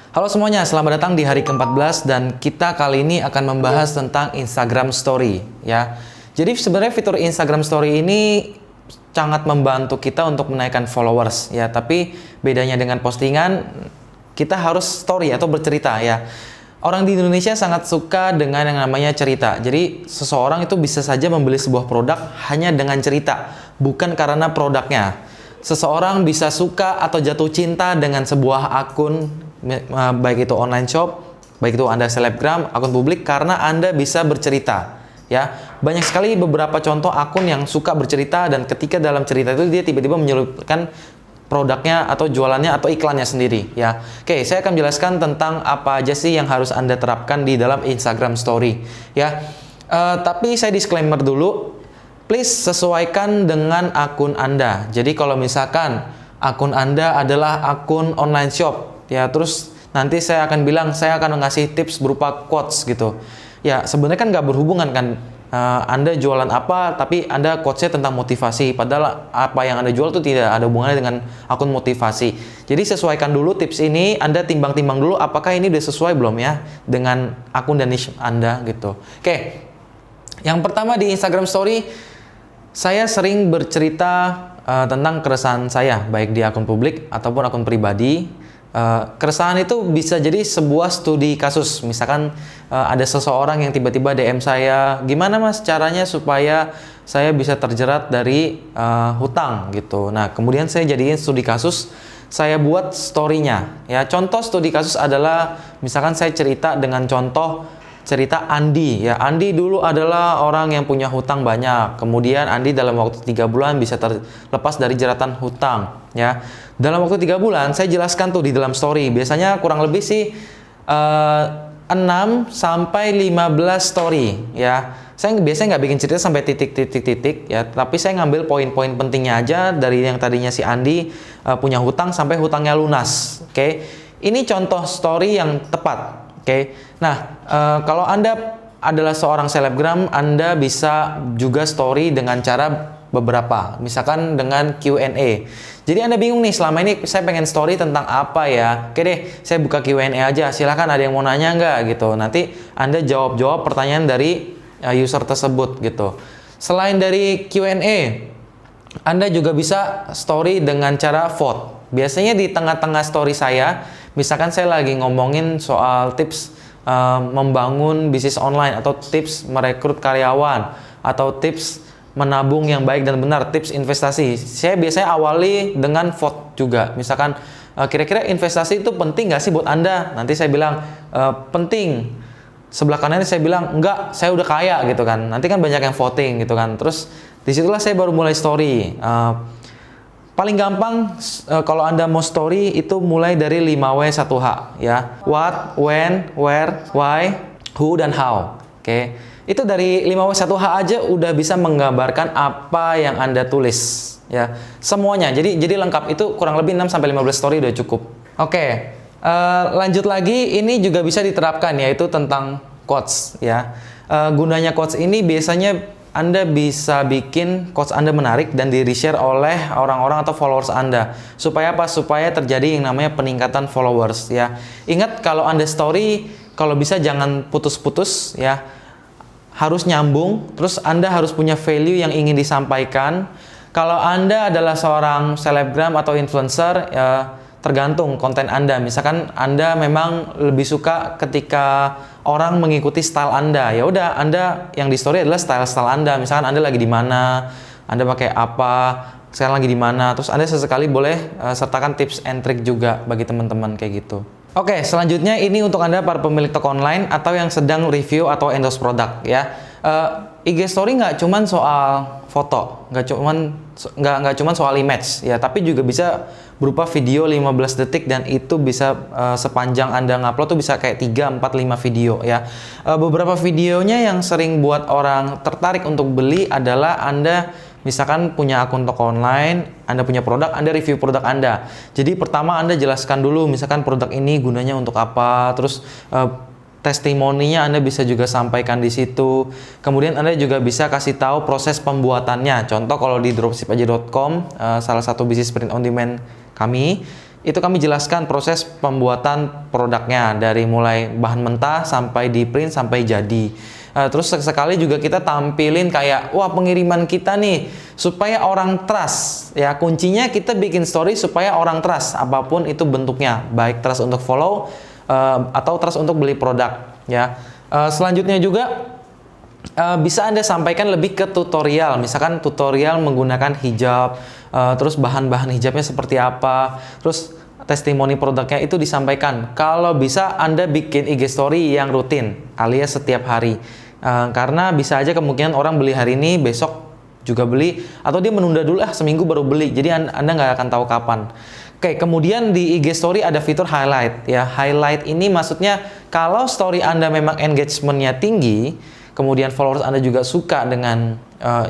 Halo semuanya, selamat datang di hari ke-14 dan kita kali ini akan membahas tentang Instagram Story ya. Jadi sebenarnya fitur Instagram Story ini sangat membantu kita untuk menaikkan followers ya, tapi bedanya dengan postingan kita harus story atau bercerita ya. Orang di Indonesia sangat suka dengan yang namanya cerita. Jadi seseorang itu bisa saja membeli sebuah produk hanya dengan cerita, bukan karena produknya. Seseorang bisa suka atau jatuh cinta dengan sebuah akun, baik itu online shop, baik itu Anda selebgram, akun publik, karena Anda bisa bercerita ya. Banyak sekali beberapa contoh akun yang suka bercerita dan ketika dalam cerita itu dia tiba-tiba menyelipkan produknya atau jualannya atau iklannya sendiri ya. Oke, saya akan jelaskan tentang apa aja sih yang harus Anda terapkan di dalam Instagram Story ya. Tapi saya disclaimer dulu, please sesuaikan dengan akun Anda. Jadi kalau misalkan akun Anda adalah akun online shop ya, terus nanti saya akan bilang saya akan ngasih tips berupa quotes gitu ya, sebenarnya kan nggak berhubungan kan. Anda jualan apa tapi Anda quotesnya tentang motivasi, padahal apa yang Anda jual itu tidak ada hubungannya dengan akun motivasi. Jadi sesuaikan dulu tips ini, Anda timbang-timbang dulu apakah ini udah sesuai belum ya dengan akun dan niche Anda gitu. Oke, yang pertama di Instagram Story, saya sering bercerita tentang keresahan saya, baik di akun publik ataupun akun pribadi. Keresahan itu bisa jadi sebuah studi kasus. Misalkan ada seseorang yang tiba-tiba DM saya, gimana mas caranya supaya saya bisa terjerat dari hutang gitu. Nah kemudian saya jadiin studi kasus, saya buat story-nya ya. Contoh studi kasus adalah misalkan saya cerita dengan contoh cerita Andi ya. Andi dulu adalah orang yang punya hutang banyak, kemudian Andi dalam waktu 3 bulan bisa terlepas dari jeratan hutang ya. Dalam waktu 3 bulan saya jelaskan tuh di dalam story, biasanya kurang lebih sih 6 sampai 15 story ya. Saya biasanya nggak bikin cerita sampai titik-titik ya, tapi saya ngambil poin-poin pentingnya aja dari yang tadinya si Andi punya hutang sampai hutangnya lunas. Oke, ini contoh story yang tepat. Oke, nah kalau Anda adalah seorang selebgram, Anda bisa juga story dengan cara beberapa, misalkan dengan Q&A. Jadi Anda bingung nih, selama ini saya pengen story tentang apa ya. Oke deh, saya buka Q&A aja, silahkan ada yang mau nanya nggak gitu. Nanti Anda jawab pertanyaan dari user tersebut gitu. Selain dari Q&A, Anda juga bisa story dengan cara vote. Biasanya di tengah-tengah story saya, misalkan saya lagi ngomongin soal tips membangun bisnis online, atau tips merekrut karyawan, atau tips menabung yang baik dan benar, tips investasi. Saya biasanya awali dengan vote juga. Misalkan kira-kira investasi itu penting nggak sih buat Anda? Nanti saya bilang penting. Sebelah kanan saya bilang enggak, saya udah kaya gitu kan. Nanti kan banyak yang voting gitu kan. Terus disitulah saya baru mulai story. Paling gampang kalau Anda mau story itu mulai dari 5W1H ya. What, when, where, why, who, dan how. Oke. Itu dari 5W1H aja udah bisa menggambarkan apa yang Anda tulis ya. Semuanya. Jadi lengkap, itu kurang lebih 6 sampai 15 story udah cukup. Oke. Lanjut lagi, ini juga bisa diterapkan, yaitu tentang quotes ya. Gunanya quotes ini biasanya Anda bisa bikin quotes Anda menarik dan di-reshare oleh orang-orang atau followers Anda. Supaya apa? Supaya terjadi yang namanya peningkatan followers ya. Ingat, kalau Anda story, kalau bisa jangan putus-putus ya. Harus nyambung, terus Anda harus punya value yang ingin disampaikan. Kalau Anda adalah seorang selebgram atau influencer, ya tergantung konten Anda. Misalkan Anda memang lebih suka ketika orang mengikuti style Anda, ya udah Anda yang di story adalah style Anda. Misalkan Anda lagi di mana, Anda pakai apa, sekarang lagi di mana, terus Anda sesekali boleh sertakan tips and trick juga bagi teman-teman kayak gitu. Oke, selanjutnya ini untuk Anda para pemilik toko online atau yang sedang review atau endorse produk ya. IG story nggak cuman soal foto, nggak cuman soal image ya, tapi juga bisa berupa video 15 detik dan itu bisa sepanjang Anda ngupload tuh bisa kayak 3, 4, 5 video ya. Beberapa videonya yang sering buat orang tertarik untuk beli adalah Anda misalkan punya akun toko online, Anda punya produk, Anda review produk Anda. Jadi pertama Anda jelaskan dulu misalkan produk ini gunanya untuk apa, terus testimoninya Anda bisa juga sampaikan di situ. Kemudian Anda juga bisa kasih tahu proses pembuatannya. Contoh kalau di dropshipaja.com, salah satu bisnis print on demand kami, itu kami jelaskan proses pembuatan produknya dari mulai bahan mentah sampai di print sampai jadi. Terus sekali juga kita tampilin kayak wah pengiriman kita nih supaya orang trust ya, kuncinya kita bikin story supaya orang trust apapun itu bentuknya, baik trust untuk follow atau trust untuk beli produk ya. Selanjutnya juga bisa Anda sampaikan lebih ke tutorial, misalkan tutorial menggunakan hijab, terus bahan-bahan hijabnya seperti apa, terus testimoni produknya itu disampaikan. Kalau bisa Anda bikin IG story yang rutin alias setiap hari, karena bisa aja kemungkinan orang beli hari ini besok juga beli, atau dia menunda dulu seminggu baru beli, jadi Anda nggak akan tahu kapan. Oke, kemudian di IG story ada fitur highlight ya. Highlight ini maksudnya kalau story Anda memang engagementnya tinggi, kemudian followers Anda juga suka dengan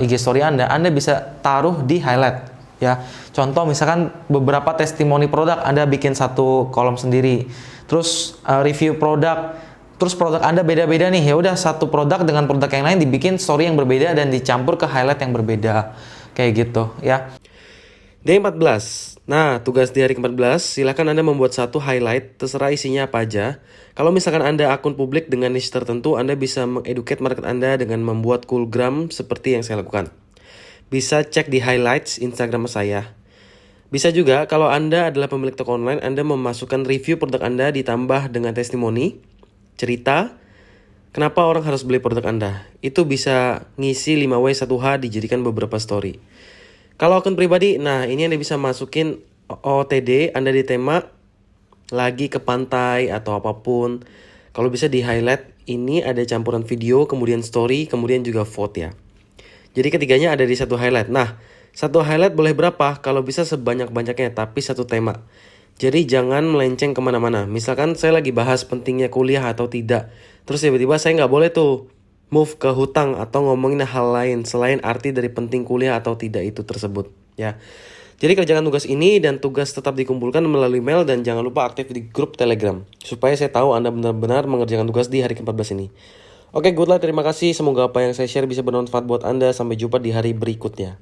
IG story Anda bisa taruh di highlight ya. Contoh misalkan beberapa testimoni produk Anda bikin satu kolom sendiri. Terus review produk, terus produk Anda beda-beda nih. Ya udah satu produk dengan produk yang lain dibikin story yang berbeda dan dicampur ke highlight yang berbeda. Kayak gitu ya. Day 14. Nah, tugas di hari ke-14, silakan Anda membuat satu highlight, terserah isinya apa aja. Kalau misalkan Anda akun publik dengan niche tertentu, Anda bisa mengeduket market Anda dengan membuat coolgram seperti yang saya lakukan. Bisa cek di highlights Instagram saya. Bisa juga kalau Anda adalah pemilik toko online, Anda memasukkan review produk Anda ditambah dengan testimoni, cerita, kenapa orang harus beli produk Anda. Itu bisa ngisi 5W1H dijadikan beberapa story. Kalau akun pribadi, nah ini Anda bisa masukin OOTD, Anda di tema lagi ke pantai atau apapun. Kalau bisa di highlight, ini ada campuran video, kemudian story, kemudian juga vote ya. Jadi ketiganya ada di satu highlight. Nah, satu highlight boleh berapa? Kalau bisa sebanyak-banyaknya, tapi satu tema. Jadi jangan melenceng kemana-mana. Misalkan saya lagi bahas pentingnya kuliah atau tidak. Terus tiba-tiba saya nggak boleh tuh move ke hutang atau ngomongin hal lain selain arti dari penting kuliah atau tidak itu tersebut ya. Jadi kerjakan tugas ini dan tugas tetap dikumpulkan melalui mail dan jangan lupa aktif di grup Telegram supaya saya tahu Anda benar-benar mengerjakan tugas di hari ke-14 ini. Oke, good luck, terima kasih. Semoga apa yang saya share bisa bermanfaat buat Anda. Sampai jumpa di hari berikutnya.